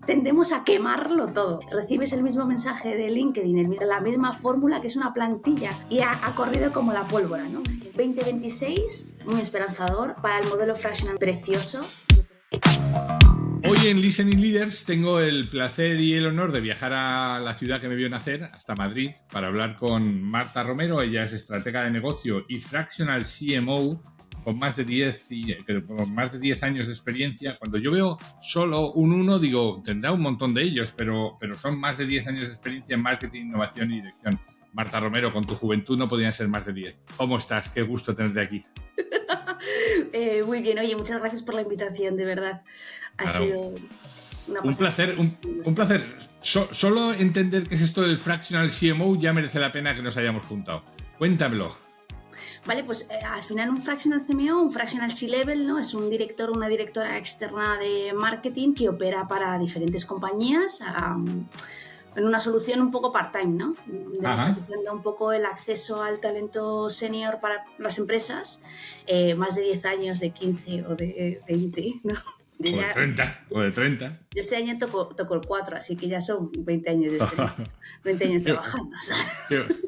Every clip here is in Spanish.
tendemos a quemarlo todo. Recibes el mismo mensaje de LinkedIn, la misma fórmula, que es una plantilla, y ha corrido como la pólvora, ¿no? 2026, muy esperanzador para el modelo fractional, precioso. Hoy en Listening Leaders tengo el placer y el honor de viajar a la ciudad que me vio nacer, hasta Madrid, para hablar con Marta Romero. Ella es estratega de negocio y fractional CMO con más de 10 años de experiencia. Cuando yo veo solo un uno, digo, tendrá un montón de ellos, pero son más de 10 años de experiencia en marketing, innovación y dirección. Marta Romero, con tu juventud no podían ser más de 10. ¿Cómo estás? Qué gusto tenerte aquí. Muy bien, oye, muchas gracias por la invitación, de verdad. Ha sido una pasada. Un placer. Solo entender qué es esto del fractional CMO ya merece la pena que nos hayamos juntado. Cuéntamelo. Vale, pues al final un fractional CMO, un fractional C-level, ¿no? Es un director o una directora externa de marketing que opera para diferentes compañías en una solución un poco part-time, ¿no? Democratizando un poco el acceso al talento senior para las empresas, más de 10 años, de 15 o de 20, ¿no? O de 30. Yo este año toco el 4, así que ya son 20 años de experiencia, 20 años trabajando.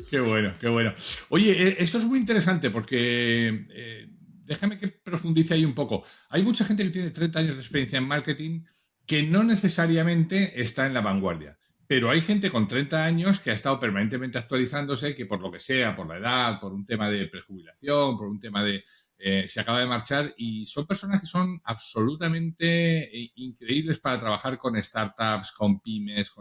Qué bueno, qué bueno. Oye, esto es muy interesante porque déjame que profundice ahí un poco. Hay mucha gente que tiene 30 años de experiencia en marketing que no necesariamente está en la vanguardia. Pero hay gente con 30 años que ha estado permanentemente actualizándose, que por lo que sea, por la edad, por un tema de prejubilación, por un tema de... se acaba de marchar, y son personas que son absolutamente increíbles para trabajar con startups, con pymes,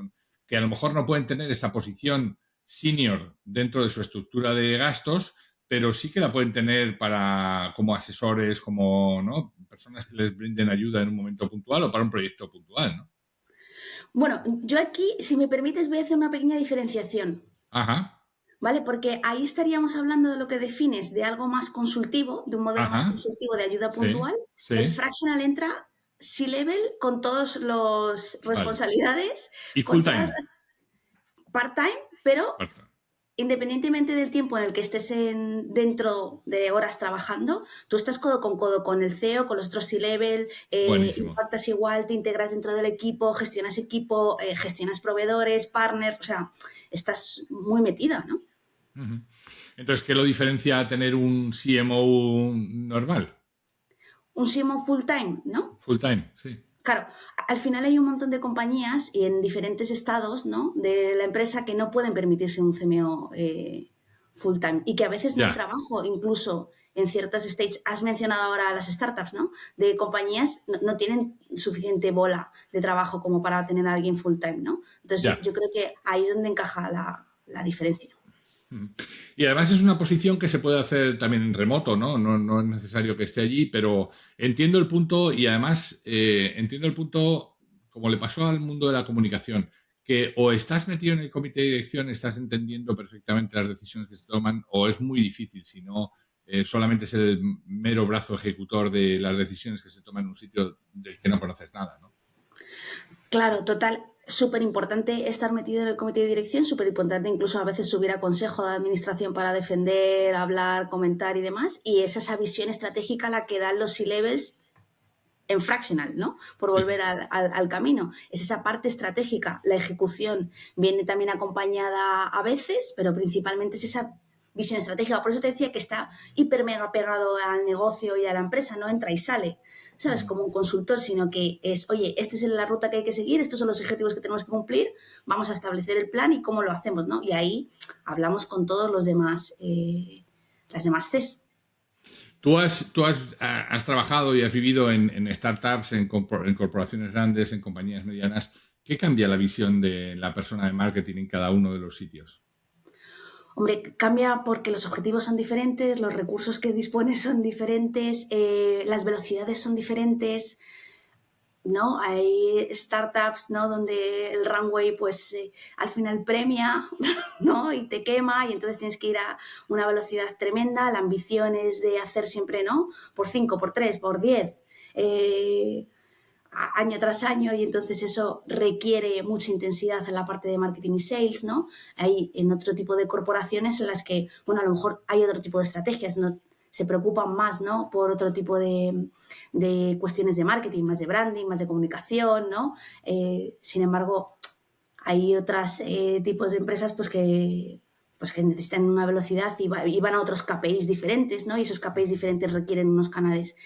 que a lo mejor no pueden tener esa posición senior dentro de su estructura de gastos, pero sí que la pueden tener como asesores, como, ¿no?, personas que les brinden ayuda en un momento puntual o para un proyecto puntual, ¿no? Bueno, yo aquí, si me permites, voy a hacer una pequeña diferenciación. Ajá. ¿Vale? Porque ahí estaríamos hablando de lo que defines de algo más consultivo, de un modelo más consultivo de ayuda puntual. Sí. El fractional entra C-level con todas las responsabilidades. Y full-time. Part-time, pero independientemente del tiempo en el que estés dentro de horas trabajando, tú estás codo con el CEO, con los otros C-level, impactas igual, te integras dentro del equipo, gestionas proveedores, partners, o sea, estás muy metida, ¿no? Entonces, ¿qué lo diferencia a tener un CMO normal? Un CMO full-time, ¿no? Full-time, sí. Claro, al final hay un montón de compañías y en diferentes estados, ¿no?, de la empresa que no pueden permitirse un CMO full-time y que a veces no hay trabajo, incluso en ciertos stages. Has mencionado ahora las startups, ¿no?, de compañías no tienen suficiente bola de trabajo como para tener a alguien full-time, ¿no? Entonces yo creo que ahí es donde encaja la diferencia. Y además es una posición que se puede hacer también en remoto, ¿no? No es necesario que esté allí, pero entiendo el punto, y además entiendo el punto, como le pasó al mundo de la comunicación, que o estás metido en el comité de dirección, estás entendiendo perfectamente las decisiones que se toman, o es muy difícil, si no solamente es el mero brazo ejecutor de las decisiones que se toman en un sitio del que no conoces nada, ¿no? Claro, total. Súper importante estar metido en el comité de dirección, súper importante incluso a veces subir a consejo de administración para defender, hablar, comentar y demás. Y es esa visión estratégica la que dan los C-levels en fractional, ¿no? Por volver al camino. Es esa parte estratégica. La ejecución viene también acompañada a veces, pero principalmente es esa visión estratégica. Por eso te decía que está hiper mega pegado al negocio y a la empresa, no entra y sale, ¿sabes? Como un consultor, sino que es, oye, esta es la ruta que hay que seguir, estos son los objetivos que tenemos que cumplir, vamos a establecer el plan y cómo lo hacemos, ¿no? Y ahí hablamos con todos los demás, las demás Cs. Tú has trabajado y has vivido en startups, en corporaciones grandes, en compañías medianas. ¿Qué cambia la visión de la persona de marketing en cada uno de los sitios? Hombre, cambia porque los objetivos son diferentes, los recursos que dispones son diferentes, las velocidades son diferentes, ¿no? Hay startups, ¿no?, donde el runway pues al final premia, ¿no?, y te quema, y entonces tienes que ir a una velocidad tremenda. La ambición es de hacer siempre, ¿no?, por 5, por 3, por 10, año tras año, y entonces eso requiere mucha intensidad en la parte de marketing y sales, ¿no? Hay en otro tipo de corporaciones en las que, bueno, a lo mejor hay otro tipo de estrategias, ¿no? se preocupan más, ¿no? Por otro tipo de cuestiones de marketing, más de branding, más de comunicación, ¿no? Sin embargo, hay otros tipos de empresas pues que necesitan una velocidad y van a otros KPIs diferentes, ¿no? Y esos KPIs diferentes requieren unos canales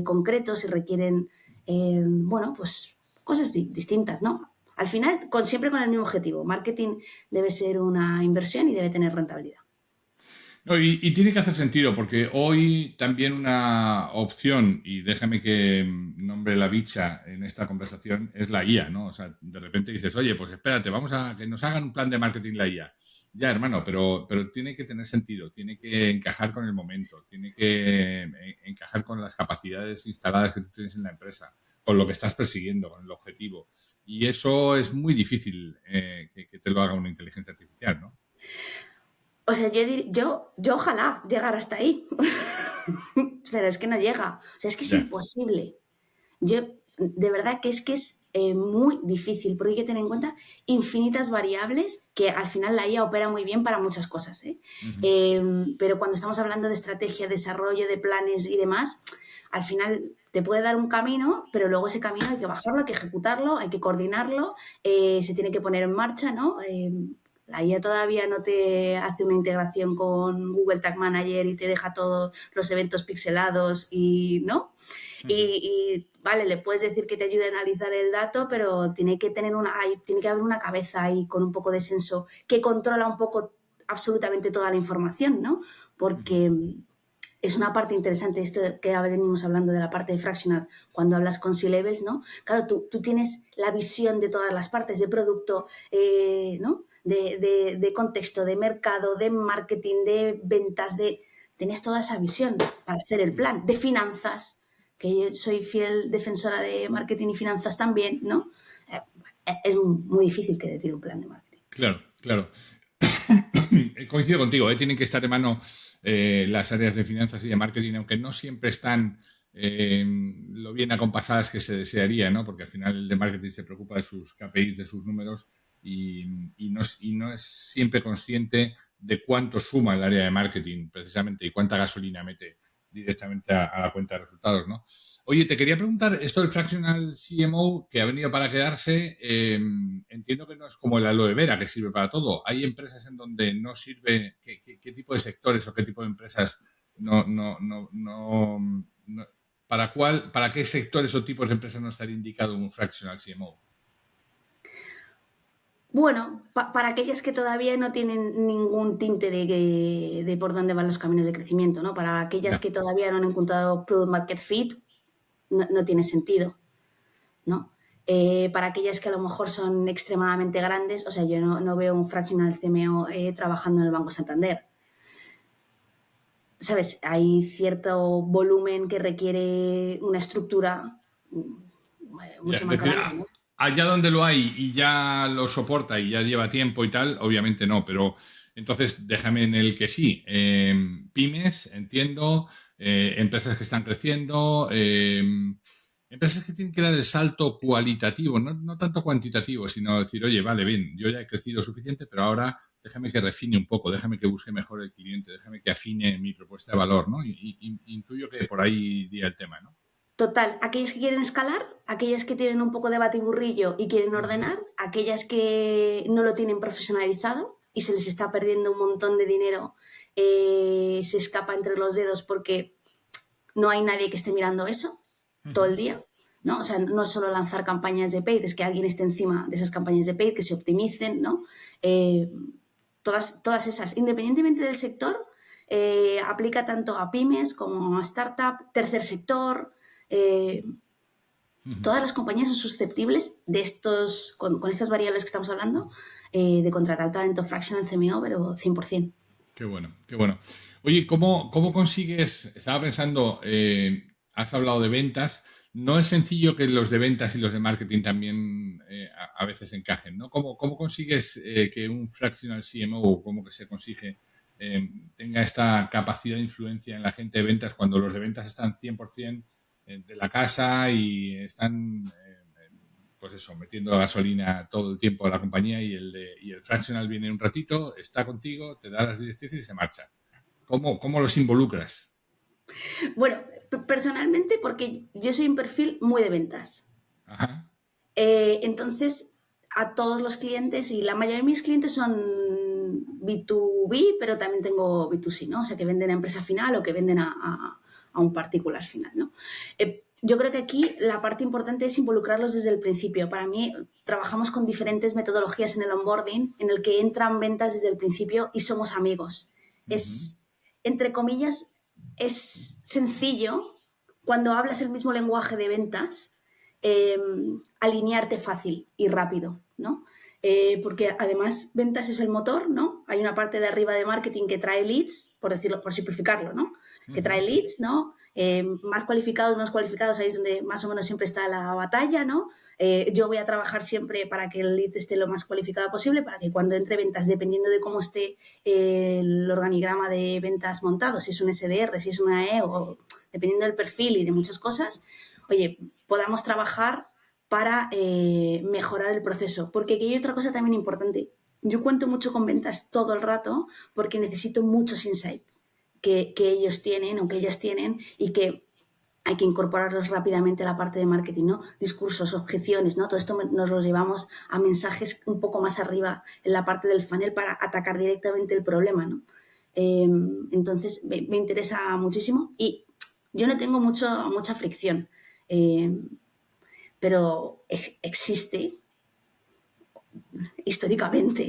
concretos y requieren, bueno, pues cosas distintas, ¿no? Al final, siempre con el mismo objetivo. Marketing debe ser una inversión y debe tener rentabilidad. No, y tiene que hacer sentido, porque hoy también una opción, y déjame que nombre la bicha en esta conversación, es la IA, ¿no? O sea, de repente dices, oye, pues espérate, vamos a que nos hagan un plan de marketing la IA. Ya, hermano, pero tiene que tener sentido, tiene que encajar con el momento, tiene que encajar con las capacidades instaladas que tú tienes en la empresa, con lo que estás persiguiendo, con el objetivo. Y eso es muy difícil que te lo haga una inteligencia artificial, ¿no? O sea, yo ojalá llegara hasta ahí. Pero es que no llega. O sea, es que es Ya. imposible. Yo, de verdad que es muy difícil, porque hay que tener en cuenta infinitas variables que al final la IA opera muy bien para muchas cosas, ¿eh? Ujú. Pero cuando estamos hablando de estrategia, desarrollo de planes y demás, al final te puede dar un camino, pero luego ese camino hay que bajarlo, hay que ejecutarlo, hay que coordinarlo, se tiene que poner en marcha, ¿no? La IA todavía no te hace una integración con Google Tag Manager y te deja todos los eventos pixelados y, ¿no? Ujú. Vale, le puedes decir que te ayude a analizar el dato, pero tiene que haber una cabeza ahí con un poco de senso que controla un poco absolutamente toda la información, ¿no? Ujú. Porque es una parte interesante, esto que venimos hablando de la parte de fractional, cuando hablas con C-Levels, ¿no? Claro, tú tienes la visión de todas las partes, de producto, ¿no? De contexto, de mercado, de marketing, de ventas, tienes toda esa visión para hacer el plan, de finanzas, que yo soy fiel defensora de marketing y finanzas también, ¿no? Es muy difícil que te tire un plan de marketing. Claro, claro. Coincido contigo, ¿eh? Tienen que estar en mano las áreas de finanzas y de marketing, aunque no siempre están lo bien acompasadas que se desearía, ¿no? Porque al final el de marketing se preocupa de sus KPIs, de sus números y no es siempre consciente de cuánto suma el área de marketing, precisamente, y cuánta gasolina mete directamente a la cuenta de resultados, ¿no? Oye, te quería preguntar esto del fractional CMO que ha venido para quedarse. Entiendo que no es como el aloe vera que sirve para todo. Hay empresas en donde no sirve. ¿Qué tipo de sectores o qué tipo de empresas no- para qué sectores o tipos de empresas no estaría indicado un fractional CMO? Bueno, para aquellas que todavía no tienen ningún tinte de por dónde van los caminos de crecimiento, ¿no? Para aquellas Ya. que todavía no han encontrado product market fit, no tiene sentido, ¿no? Para aquellas que a lo mejor son extremadamente grandes, o sea, yo no veo un fractional CMO trabajando en el Banco Santander. ¿Sabes? Hay cierto volumen que requiere una estructura Ya, mucho es más decir, grande, ¿no? allá donde lo hay y ya lo soporta y ya lleva tiempo y tal, obviamente no, pero entonces déjame en el que sí. Pymes, entiendo, empresas que están creciendo, empresas que tienen que dar el salto cualitativo, no tanto cuantitativo, sino decir, oye, vale, bien, yo ya he crecido suficiente, pero ahora déjame que refine un poco, déjame que busque mejor el cliente, déjame que afine mi propuesta de valor, ¿no? Y intuyo que por ahí iría el tema, ¿no? Total, aquellas que quieren escalar, aquellas que tienen un poco de batiburrillo y quieren Ujú. ordenar, aquellas que no lo tienen profesionalizado y se les está perdiendo un montón de dinero, se escapa entre los dedos porque no hay nadie que esté mirando eso todo Ujú. el día, ¿no? O sea, no es solo lanzar campañas de paid, es que alguien esté encima de esas campañas de paid, que se optimicen, ¿no? Eh, todas esas, independientemente del sector, aplica tanto a pymes como a startup, tercer sector. eh, Ujú. Todas las compañías son susceptibles de con estas variables que estamos hablando, de contratar talento fractional CMO, pero 100%. Qué bueno, qué bueno. Oye, ¿cómo consigues? Estaba pensando, has hablado de ventas. No es sencillo que los de ventas y los de marketing también a veces encajen, ¿no? ¿Cómo consigues que un fractional CMO o cómo que se consigue tenga esta capacidad de influencia en la gente de ventas cuando los de ventas están 100% de la casa y están pues eso, metiendo gasolina todo el tiempo a la compañía y el fractional viene un ratito, está contigo, te da las directrices y se marcha? ¿Cómo los involucras? Bueno, personalmente porque yo soy un perfil muy de ventas. Ajá. Entonces, a todos los clientes, y la mayoría de mis clientes son B2B, pero también tengo B2C, ¿no? O sea, que venden a empresa final o que venden a un particular final, ¿no? Yo creo que aquí la parte importante es involucrarlos desde el principio. Para mí, trabajamos con diferentes metodologías en el onboarding, en el que entran ventas desde el principio y somos amigos. Ujú. Es, entre comillas, es sencillo cuando hablas el mismo lenguaje de ventas, eh, alinearte fácil y rápido, ¿no? Porque además ventas es el motor, ¿no? Hay una parte de arriba de marketing que trae leads, por decirlo, por simplificarlo, ¿no? Que Ujú. trae leads, ¿no? Más cualificados, menos cualificados, ahí es donde más o menos siempre está la batalla, ¿no? Yo voy a trabajar siempre para que el lead esté lo más cualificado posible, para que cuando entre ventas, dependiendo de cómo esté el organigrama de ventas montado, si es un SDR, si es una E, o dependiendo del perfil y de muchas cosas, oye, podamos trabajar para mejorar el proceso. Porque aquí hay otra cosa también importante. Yo cuento mucho con ventas todo el rato porque necesito muchos insights que ellos tienen o que ellas tienen y que hay que incorporarlos rápidamente a la parte de marketing, ¿no? Discursos, objeciones, ¿no? Todo esto nos los llevamos a mensajes un poco más arriba en la parte del funnel para atacar directamente el problema, ¿no? Entonces, me interesa muchísimo y yo no tengo mucha fricción, eh, pero existe históricamente.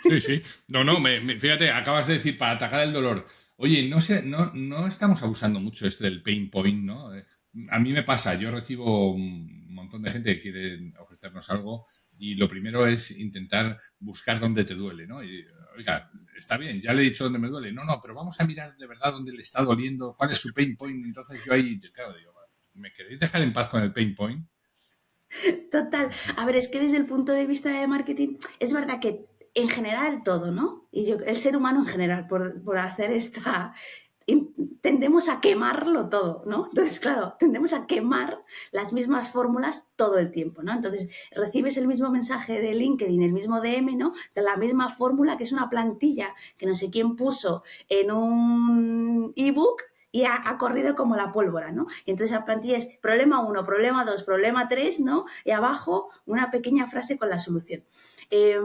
Sí, sí. No, no, fíjate, acabas de decir para atacar el dolor. Oye, no sé, no estamos abusando mucho del pain point, ¿no? A mí me pasa, yo recibo un montón de gente que quiere ofrecernos algo y lo primero es intentar buscar dónde te duele, ¿no? Y, oiga, está bien, ya le he dicho dónde me duele. No, no, pero vamos a mirar de verdad dónde le está doliendo, cuál es su pain point. Entonces yo ahí, claro, digo, ¿me queréis dejar en paz con el pain point? Total. A ver, es que desde el punto de vista de marketing, es verdad que en general todo, ¿no? Y yo, el ser humano en general, por hacer esta, tendemos a quemarlo todo, ¿no? Entonces, claro, tendemos a quemar las mismas fórmulas todo el tiempo, ¿no? Entonces, recibes el mismo mensaje de LinkedIn, el mismo DM, ¿no? De la misma fórmula que es una plantilla que no sé quién puso en un ebook y ha corrido como la pólvora, ¿no? Y entonces la plantilla es problema 1, problema 2, problema 3, ¿no? Y abajo una pequeña frase con la solución. Eh,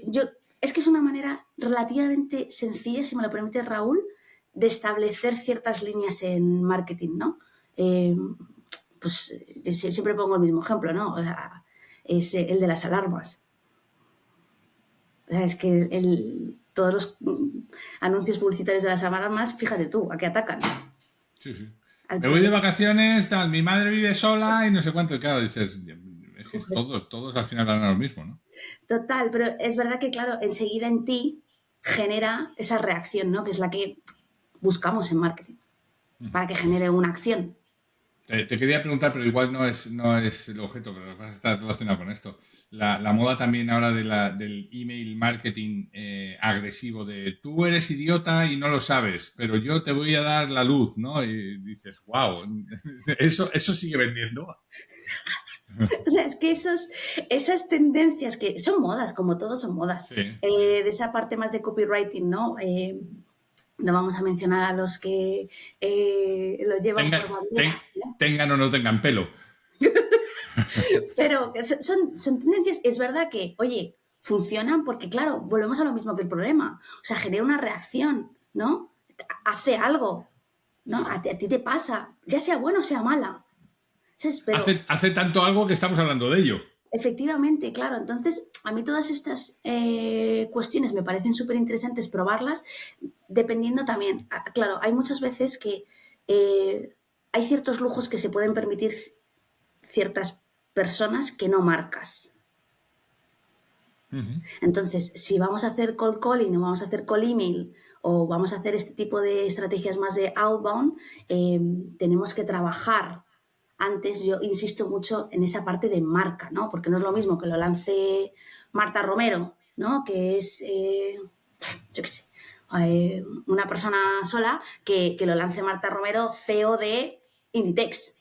yo, es que es una manera relativamente sencilla, si me lo permite Raúl, de establecer ciertas líneas en marketing, ¿no? Eh, pues siempre pongo el mismo ejemplo, ¿no? O sea, es el de las alarmas. O sea, es que todos los anuncios publicitarios de las alarmas, fíjate tú, ¿a qué atacan? Sí, sí. Al Me voy de problema. vacaciones, tal, mi madre vive sola y no sé cuánto. Y claro, dices, es que todos al final van a lo mismo, ¿no? Total, pero es verdad que, claro, enseguida en ti genera esa reacción, ¿no? Que es la que buscamos en marketing, para que genere una acción. Te quería preguntar, pero igual no es el objeto, pero vas a estar relacionado con esto. La moda también ahora del email marketing agresivo de tú eres idiota y no lo sabes, pero yo te voy a dar la luz, ¿no? Y dices, wow, eso sigue vendiendo. O sea, es que esas tendencias que son modas, como todos son modas, Sí. de esa parte más de copywriting, ¿no? No vamos a mencionar a los que lo llevan Tengan, por bandera, ¿no? tengan o no tengan pelo. Pero son tendencias, es verdad que, oye, funcionan porque, claro, volvemos a lo mismo que el problema. O sea, genera una reacción, ¿no? Hace algo, Sí, ¿no? sí. A ti te pasa, ya sea buena o sea mala. ¿Sabes? Pero Hace tanto algo que estamos hablando de ello. efectivamente, claro. Entonces, a mí todas estas cuestiones me parecen súper interesantes probarlas, dependiendo también. Claro, hay muchas veces que hay ciertos lujos que se pueden permitir ciertas personas que no marcas. Ujú. Entonces, si vamos a hacer cold calling o vamos a hacer call email o vamos a hacer este tipo de estrategias más de outbound, tenemos que trabajar antes. Yo insisto mucho en esa parte de marca, ¿no? Porque no es lo mismo que lo lance Marta Romero, ¿no? Que es, yo qué sé, una persona sola, que lo lance Marta Romero, CEO de Inditex,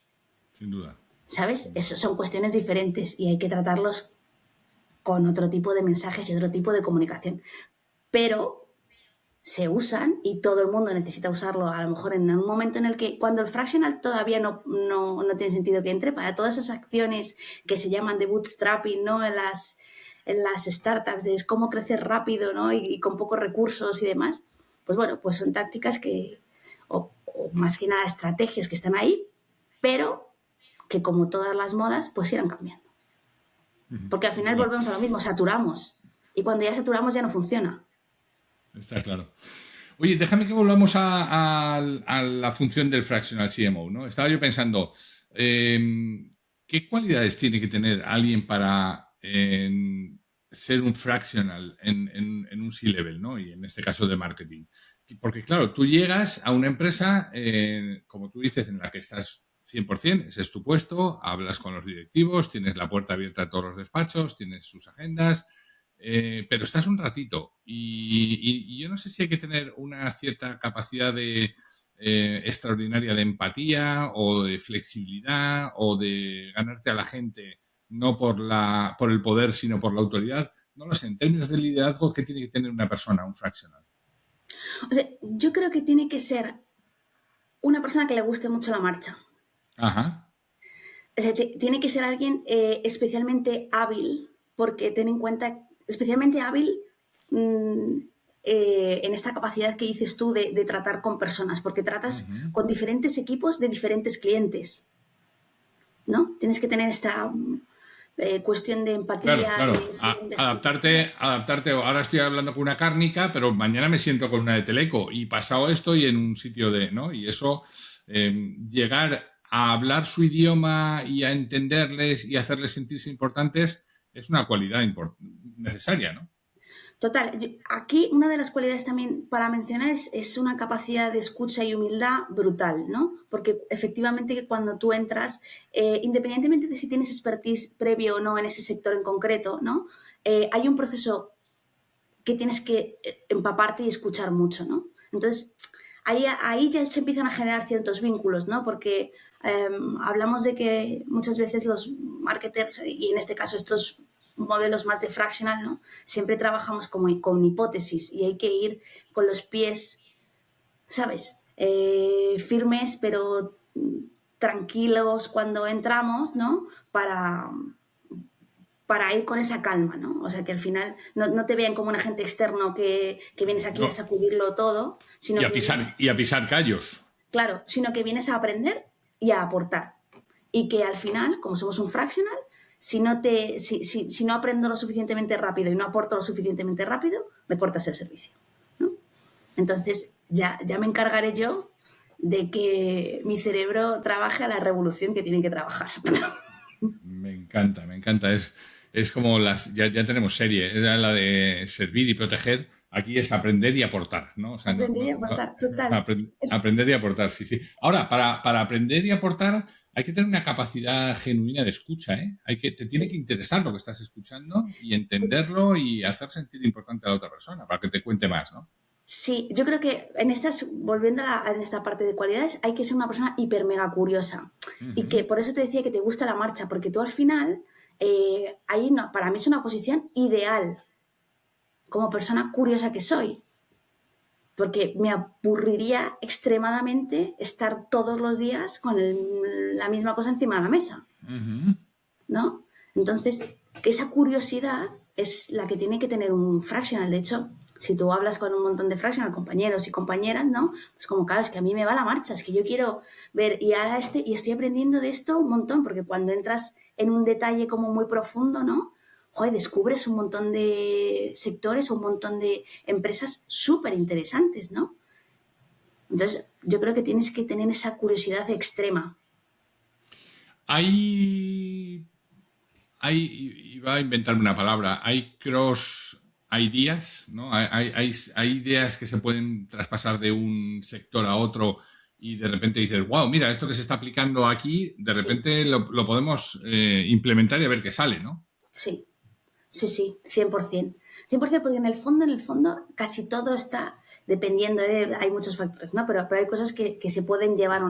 Sin duda. ¿sabes? Eso son cuestiones diferentes y hay que tratarlos con otro tipo de mensajes y otro tipo de comunicación. Pero se usan y todo el mundo necesita usarlo, a lo mejor en un momento en el que, cuando el fractional todavía no tiene sentido que entre, para todas esas acciones que se llaman de bootstrapping, ¿no? En las startups, de cómo crecer rápido, ¿no? Y con pocos recursos y demás, pues bueno, pues son tácticas o más que nada estrategias que están ahí, pero que como todas las modas, pues irán cambiando. Porque al final Bueno, volvemos a lo mismo, saturamos. Y cuando ya saturamos ya no funciona. está claro. Oye, déjame que volvamos a la función del fractional CMO, ¿no? Estaba yo pensando, ¿qué cualidades tiene que tener alguien para ser un fractional en un C-level, ¿no? Y en este caso de marketing. Porque, claro, tú llegas a una empresa, como tú dices, en la que estás 100%, ese es tu puesto, hablas con los directivos, tienes la puerta abierta a todos los despachos, tienes sus agendas, pero estás un ratito y yo no sé si hay que tener una cierta capacidad de extraordinaria de empatía o de flexibilidad o de ganarte a la gente no por el poder sino por la autoridad. No lo sé, en términos de liderazgo, ¿qué tiene que tener una persona, un fractional? O sea, yo creo que tiene que ser una persona que le guste mucho la marcha. Ajá. O sea, tiene que ser alguien especialmente hábil, porque ten en cuenta, especialmente hábil mmm, en esta capacidad que dices tú de tratar con personas, porque tratas Ujú. con diferentes equipos de diferentes clientes, ¿no? Tienes que tener esta cuestión de Claro, empatía, claro. de saber Adaptarte. Ahora estoy hablando con una cárnica, pero mañana me siento con una de Teleco y pasado estoy en un sitio de, ¿no? Y eso, llegar a hablar su idioma y a entenderles y hacerles sentirse importantes es una cualidad necesaria, ¿no? Total, aquí una de las cualidades también para mencionar es una capacidad de escucha y humildad brutal, ¿no? Porque efectivamente que cuando tú entras, independientemente de si tienes expertise previo o no en ese sector en concreto, ¿no? Hay un proceso que tienes que empaparte y escuchar mucho, ¿no? Entonces, ahí ya se empiezan a generar ciertos vínculos, ¿no? Porque hablamos de que muchas veces los marketers, y en este caso estos modelos más de fractional, ¿no? Siempre trabajamos como con hipótesis y hay que ir con los pies, ¿sabes? Firmes, pero tranquilos cuando entramos, ¿no? Para ir con esa calma, ¿no? O sea, que al final no te vean como un agente externo que vienes aquí a No. sacudirlo todo, sino que vienes, Y a pisar callos. claro, sino que vienes a aprender y a aportar. Y que al final, como somos un fractional, si no aprendo lo suficientemente rápido y no aporto lo suficientemente rápido, me cortas el servicio, ¿no? Entonces, ya me encargaré yo de que mi cerebro trabaje a la revolución que tiene que trabajar. Me encanta, me encanta. Es como ya tenemos serie, es la de servir y proteger. Aquí es aprender y aportar, ¿no? O sea, Aprender y aportar, total. aprender y aportar, sí, sí. Ahora, para aprender y aportar hay que tener una capacidad genuina de escucha, ¿eh? Te tiene que interesar lo que estás escuchando y entenderlo y hacer sentir importante a la otra persona para que te cuente más, ¿no? Sí, yo creo que volviendo en esta parte de cualidades, hay que ser una persona hiper mega curiosa. Y Ujú. que por eso te decía que te gusta la marcha, porque tú al final, ahí para mí es una posición ideal como persona curiosa que soy. Porque me aburriría extremadamente estar todos los días con la misma cosa encima de la mesa, Ujú. ¿no? Entonces, esa curiosidad es la que tiene que tener un fractional. De hecho, si tú hablas con un montón de fractional, compañeros y compañeras, ¿no? Pues como, claro, es que a mí me va la marcha, es que yo quiero ver, y ahora y estoy aprendiendo de esto un montón, porque cuando entras en un detalle como muy profundo, ¿no? Joder, descubres un montón de sectores, un montón de empresas súper interesantes, ¿no? Entonces, yo creo que tienes que tener esa curiosidad extrema. Hay iba a inventarme una palabra, hay cross ideas, ¿no? Hay ideas que se pueden traspasar de un sector a otro y de repente dices, wow, mira, esto que se está aplicando aquí, de Sí, repente lo podemos implementar y a ver qué sale, ¿no? sí, sí, 100%. 100% porque en el fondo, casi todo está dependiendo hay muchos factores, ¿no? Pero hay cosas que se pueden llevar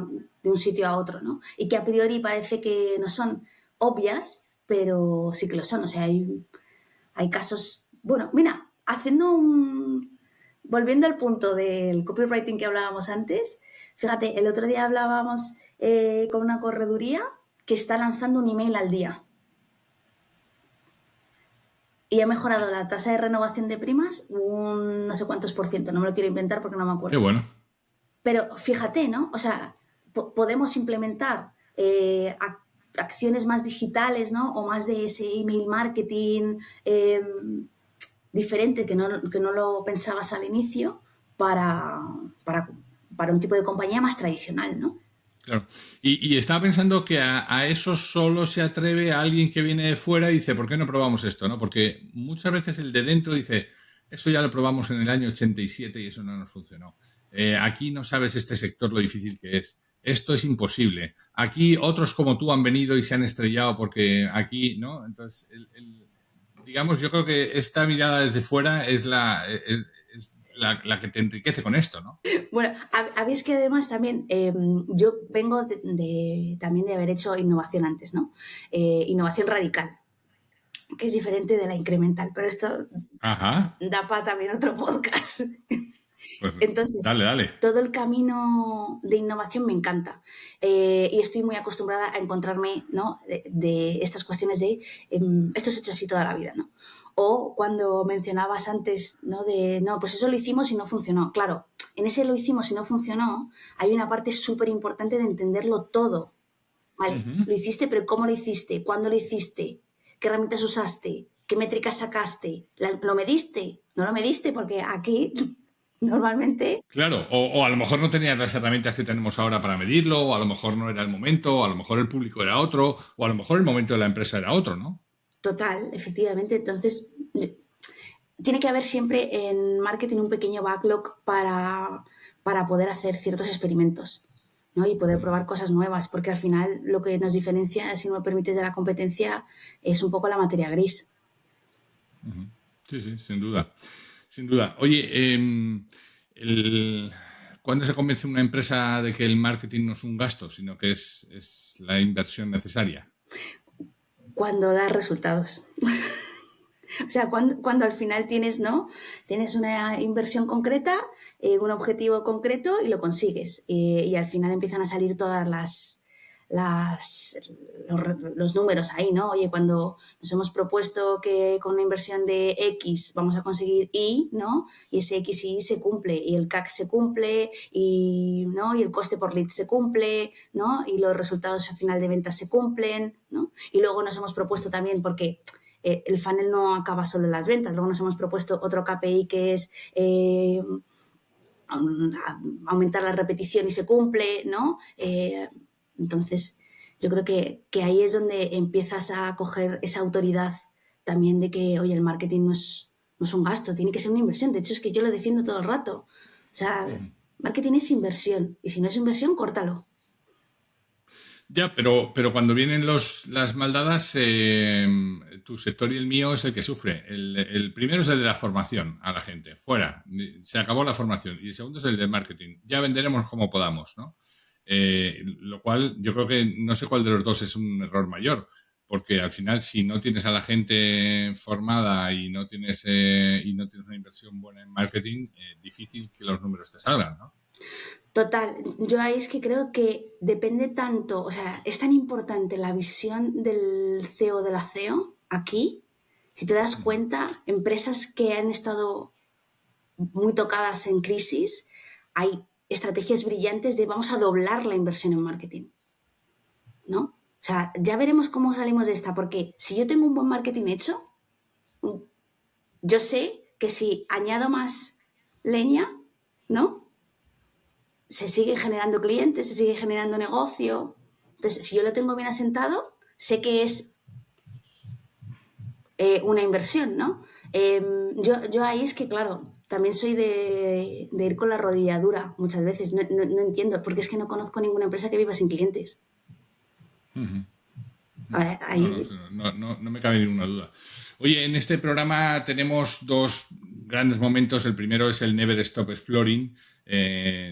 de un sitio a otro, ¿no? Y que a priori parece que no son obvias, pero sí que lo son. O sea, hay casos... Bueno, mira, haciendo volviendo al punto del copywriting que hablábamos antes, fíjate, el otro día hablábamos con una correduría que está lanzando un email al día y ha mejorado la tasa de renovación de primas un no sé cuántos por ciento, no me lo quiero inventar porque no me Qué acuerdo. bueno. Pero fíjate, ¿no? O sea, podemos implementar acciones más digitales, ¿no? O más de ese email marketing diferente que no lo pensabas al inicio para, para, para un tipo de compañía más tradicional, ¿no? Claro. Y estaba pensando que a eso solo se atreve a alguien que viene de fuera y dice, ¿por qué no probamos esto? ¿No? Porque muchas veces el de dentro dice, eso ya lo probamos en el año 87 y eso no nos funcionó. Aquí no sabes este sector lo difícil que es. Esto es imposible. Aquí otros como tú han venido y se han estrellado porque aquí, ¿no? Entonces, digamos, yo creo que esta mirada desde fuera es la que te enriquece con esto, ¿no? Bueno, habéis que además también, yo vengo también de haber hecho innovación antes, ¿no? Innovación radical, que es diferente de la incremental, pero esto Ajá. da para también otro podcast. Pues Entonces, dale, dale. todo el camino de innovación me encanta y estoy muy acostumbrada a encontrarme, ¿no? De estas cuestiones de esto se ha hecho así toda la vida, ¿no? O cuando mencionabas antes, ¿no? De, no, pues eso lo hicimos y no funcionó. Claro, en ese lo hicimos y no funcionó, hay una parte súper importante de entenderlo todo. Vale, Ujú. lo hiciste, pero ¿cómo lo hiciste? ¿Cuándo lo hiciste? ¿Qué herramientas usaste? ¿Qué métricas sacaste? ¿Lo mediste? ¿No lo mediste? Porque aquí normalmente, Claro, o a lo mejor no tenías las herramientas que tenemos ahora para medirlo, o a lo mejor no era el momento, o a lo mejor el público era otro, o a lo mejor el momento de la empresa era otro, ¿no? total, efectivamente, entonces tiene que haber siempre en marketing un pequeño backlog para poder hacer ciertos experimentos, ¿no? Y poder probar cosas nuevas, porque al final lo que nos diferencia, si no me permites, de la competencia es un poco la materia gris. Ujú. Sí, sí, sin duda. Sin duda. Oye, el- ¿cuándo se convence una empresa de que el marketing no es un gasto, sino que es la inversión necesaria? Cuando da resultados. O sea, cuando al final tienes, ¿no? Tienes una inversión concreta, un objetivo concreto y lo consigues. Y al final empiezan a salir todas las, los números ahí, ¿no? Oye, cuando nos hemos propuesto que con una inversión de X vamos a conseguir Y, ¿no? Y ese X y Y se cumple, y el CAC se cumple, y, ¿no? Y el coste por lead se cumple, ¿no? Y los resultados al final de ventas se cumplen, ¿no? Y luego nos hemos propuesto también, porque el funnel no acaba solo en las ventas. Luego nos hemos propuesto otro KPI que es aumentar la repetición y se cumple, ¿no? Entonces, yo creo que ahí es donde empiezas a coger esa autoridad también de que, oye, el marketing no es un gasto, tiene que ser una inversión. De hecho, es que yo lo defiendo todo el rato. O sea, Ujú. marketing es inversión. Y si no es inversión, córtalo. Ya, pero cuando vienen las maldadas, tu sector y el mío es el que sufre. El primero es el de la formación a la gente. Fuera, se acabó la formación. Y el segundo es el de marketing. Ya venderemos como podamos, ¿no? Lo cual yo creo que no sé cuál de los dos es un error mayor. Porque al final, si no tienes a la gente formada y no tienes una inversión buena en marketing, difícil que los números te salgan, ¿no? Total, yo ahí es que creo que depende tanto, o sea, es tan importante la visión del CEO de la CEO aquí, si te das Ujú. cuenta, empresas que han estado muy tocadas en crisis, hay estrategias brillantes de vamos a doblar la inversión en marketing, ¿no? O sea, ya veremos cómo salimos de esta, porque si yo tengo un buen marketing hecho, yo sé que si añado más leña, ¿no? Se siguen generando clientes, se sigue generando negocio. Entonces, si yo lo tengo bien asentado, sé que es una inversión, ¿no? Yo ahí es que, claro, también soy de ir con la rodilla dura muchas veces. No entiendo, porque es que no conozco ninguna empresa que viva sin clientes. Ujú. No, no, Ahí, no me cabe ninguna duda. Oye, en este programa tenemos dos grandes momentos. El primero es el Never Stop Exploring,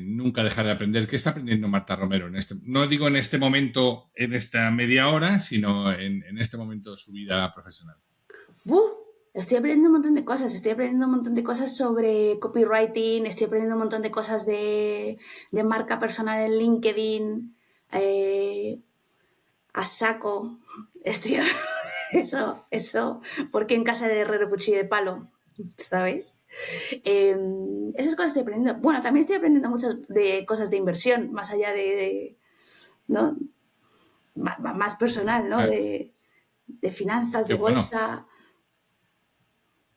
nunca dejar de aprender. ¿Qué está aprendiendo Marta Romero en este? No digo en este momento, en esta media hora, sino en este momento de su vida profesional. ¡buf! Estoy aprendiendo un montón de cosas, estoy aprendiendo un montón de cosas sobre copywriting, estoy aprendiendo un montón de cosas de marca personal en LinkedIn, eh, a saco. Estoy, eso, porque en casa de herrero cuchillo de palo, ¿sabes? Eh, esas cosas estoy aprendiendo. Bueno, también estoy aprendiendo muchas de cosas de inversión, más allá ¿no? Más personal, ¿no? Ah, De finanzas, qué de bueno. bolsa.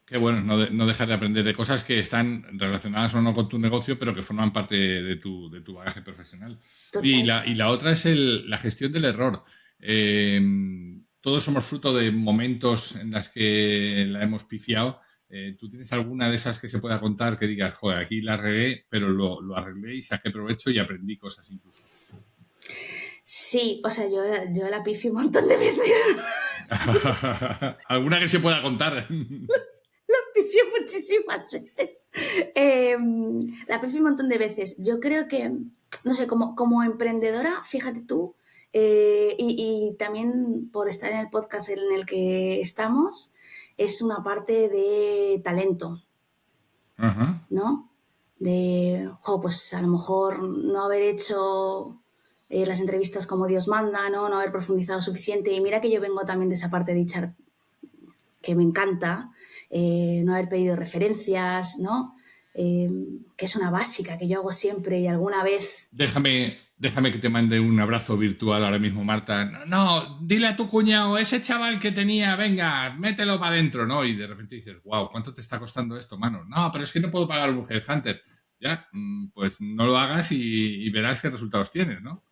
Qué bueno, no dejar de aprender de cosas que están relacionadas o no con tu negocio, pero que forman parte de tu bagaje profesional. Oye, Total. y la otra es la gestión del error. Eh, Todos somos fruto de momentos en los que la hemos pifiado. ¿Tú tienes alguna de esas que se pueda contar que digas, joder, aquí la regué, pero lo arreglé y saqué provecho y aprendí cosas incluso? Sí, o sea, yo la pifio un montón de veces. ¿Alguna que se pueda contar? La pifio muchísimas veces. Eh, la pifio un montón de veces. Yo creo que, no sé, como emprendedora, fíjate tú, y también por estar en el podcast en el que estamos, es una parte de talento, Ajá. ¿no? Pues a lo mejor no haber hecho las entrevistas como Dios manda, ¿no? No haber profundizado suficiente. Y mira que yo vengo también de esa parte de HR que me encanta, no haber pedido referencias, ¿no? Eh, que es una básica que yo hago siempre y alguna vez. Déjame que te mande un abrazo virtual ahora mismo, Marta. No, no, dile a tu cuñado, ese chaval que tenía, venga, mételo para adentro, ¿no? Y de repente dices, wow, ¿cuánto te está costando esto, mano? No, pero es que no puedo pagar un headhunter. Ya, pues no lo hagas y verás qué resultados tienes, ¿no?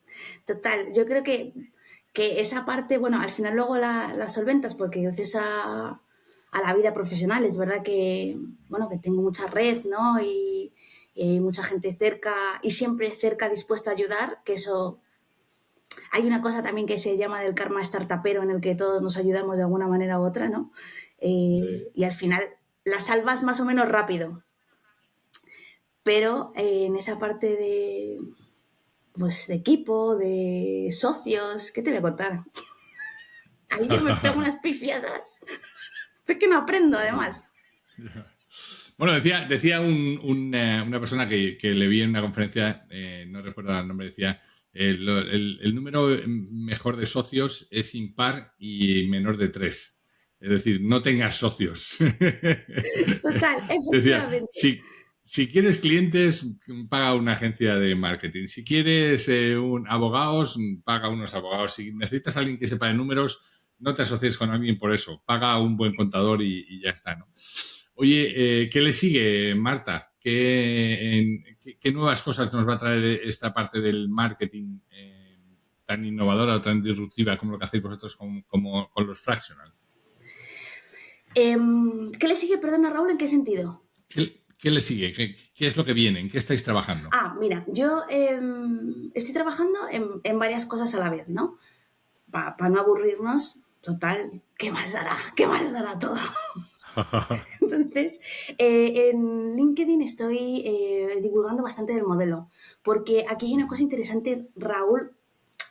Total, yo creo que esa parte, bueno, al final luego la solventas porque gracias a la vida profesional es verdad que, bueno, que tengo mucha red, ¿no? Y hay mucha gente cerca y siempre cerca dispuesta a ayudar, que eso hay una cosa también que se llama del karma startupero en el que todos nos ayudamos de alguna manera u otra, ¿no? Sí. Y al final la salvas más o menos rápido, pero en esa parte pues, de equipo, de socios, ¿qué te voy a contar? Ahí yo me pego unas pifiadas. Es que no aprendo, además. Bueno, decía una persona que le vi en una conferencia, no recuerdo el nombre, decía, el número mejor de socios es impar y menor de tres. Es decir, no tengas socios. Total, Decía, efectivamente. si quieres clientes, paga una agencia de marketing. Si quieres abogados, paga unos abogados. Si necesitas a alguien que sepa de números, no te asocies con alguien por eso. Paga a un buen contador y ya está, ¿no? Oye, ¿qué le sigue, Marta? ¿Qué nuevas cosas nos va a traer esta parte del marketing tan innovadora o tan disruptiva como lo que hacéis vosotros como con los fractional? ¿Qué le sigue, perdona Raúl, en qué sentido? ¿Qué le sigue? ¿Qué es lo que viene? ¿En qué estáis trabajando? Mira, yo estoy trabajando en varias cosas a la vez, ¿no? Para no aburrirnos, total, ¿qué más dará? ¿Qué más dará todo? Entonces, en LinkedIn estoy divulgando bastante del modelo, porque aquí hay una cosa interesante, Raúl,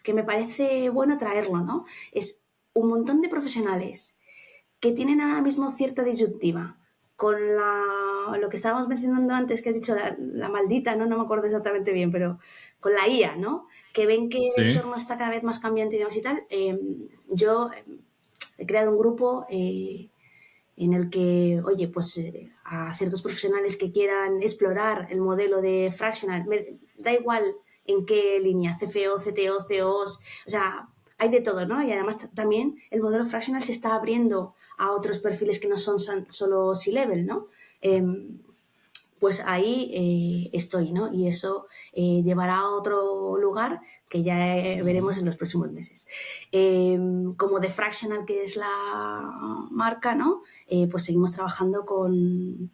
que me parece bueno traerlo, ¿no? Es un montón de profesionales que tienen ahora mismo cierta disyuntiva con lo que estábamos mencionando antes, que has dicho la maldita, ¿no? No me acuerdo exactamente bien, pero con la IA, ¿no? Que ven que el Sí. entorno está cada vez más cambiante y demás y tal. Yo he creado un grupo en el que, oye, pues a ciertos profesionales que quieran explorar el modelo de fractional, da igual en qué línea, CFO, CTO, COs, o sea, hay de todo, ¿no? Y además también el modelo fractional se está abriendo a otros perfiles que no son solo C-level, ¿no? Pues ahí estoy, ¿no? Y eso llevará a otro lugar que ya veremos en los próximos meses. Como The Fractional, que es la marca, ¿no? Pues seguimos trabajando con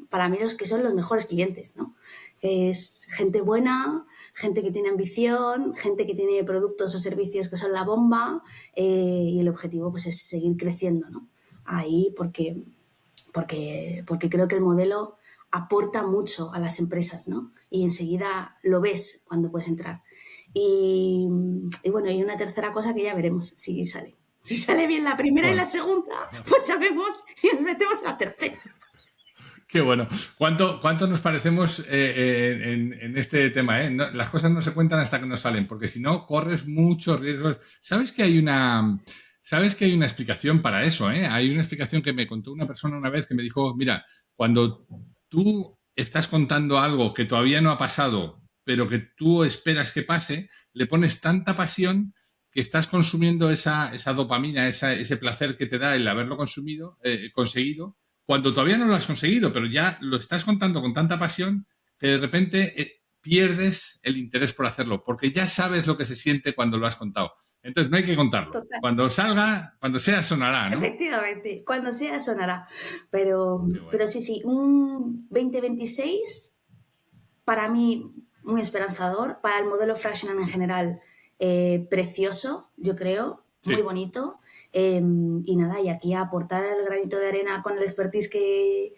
para mí los que son los mejores clientes, ¿no? Es gente buena, gente que tiene ambición, gente que tiene productos o servicios que son la bomba y el objetivo pues es seguir creciendo, ¿no? Ahí porque creo que el modelo aporta mucho a las empresas, ¿no? Y enseguida lo ves cuando puedes entrar. Y bueno, y una tercera cosa que ya veremos si sale. Si sale bien la primera y la segunda, pues sabemos si nos metemos en la tercera. Qué bueno. ¿Cuánto nos parecemos en este tema? Las cosas no se cuentan hasta que nos salen, porque si no, corres muchos riesgos. ¿Sabes que hay una explicación para eso? Hay una explicación que me contó una persona una vez que me dijo, mira, cuando tú estás contando algo que todavía no ha pasado, pero que tú esperas que pase, le pones tanta pasión que estás consumiendo esa dopamina, ese placer que te da el haberlo conseguido, cuando todavía no lo has conseguido, pero ya lo estás contando con tanta pasión que de repente pierdes el interés por hacerlo, porque ya sabes lo que se siente cuando lo has contado. Entonces no hay que contarlo. Total. Cuando salga, cuando sea, sonará, ¿no? Efectivamente, cuando sea sonará. Pero, bueno. pero sí, un 2026 para mí muy esperanzador, para el modelo fractional en general precioso, yo creo, sí. Muy bonito. Y nada, y aquí a aportar el granito de arena con el expertise que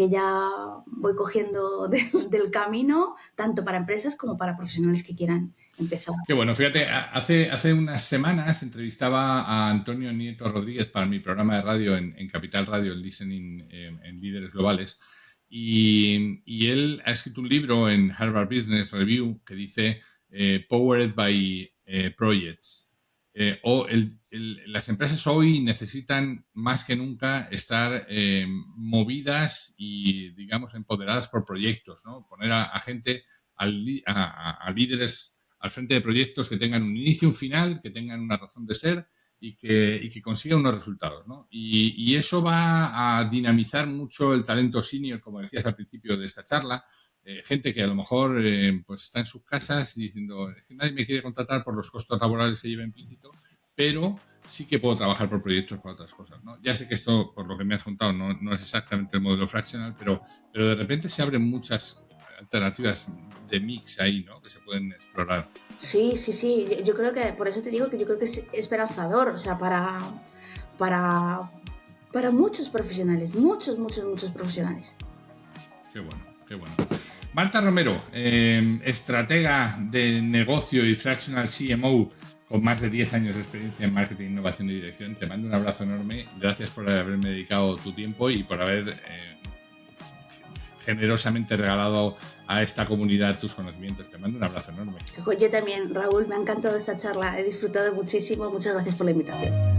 ya voy cogiendo del camino, tanto para empresas como para profesionales que quieran empezar. Qué bueno, fíjate, hace unas semanas entrevistaba a Antonio Nieto Rodríguez para mi programa de radio en Capital Radio, el Listening en Líderes Globales, y él ha escrito un libro en Harvard Business Review que dice Powered by Projects. Las empresas hoy necesitan más que nunca estar movidas y, digamos, empoderadas por proyectos, ¿no? Poner a gente, a líderes al frente de proyectos que tengan un inicio, un final, que tengan una razón de ser y que consigan unos resultados, ¿no? Y eso va a dinamizar mucho el talento senior, como decías al principio de esta charla. Gente que a lo mejor pues está en sus casas y diciendo, es que nadie me quiere contratar por los costos laborales que lleva implícito, pero sí que puedo trabajar por proyectos para otras cosas, ¿no? Ya sé que esto, por lo que me has contado, no es exactamente el modelo fractional, pero de repente se abren muchas alternativas de mix ahí, ¿no? Que se pueden explorar. Sí. Yo creo que, por eso te digo que yo creo que es esperanzador, o sea, para muchos profesionales, muchos profesionales. Qué bueno. Marta Romero, estratega de negocio y fractional CMO con más de 10 años de experiencia en marketing, innovación y dirección. Te mando un abrazo enorme. Gracias por haberme dedicado tu tiempo y por haber generosamente regalado a esta comunidad tus conocimientos. Te mando un abrazo enorme. Yo también, Raúl, me ha encantado esta charla. He disfrutado muchísimo. Muchas gracias por la invitación.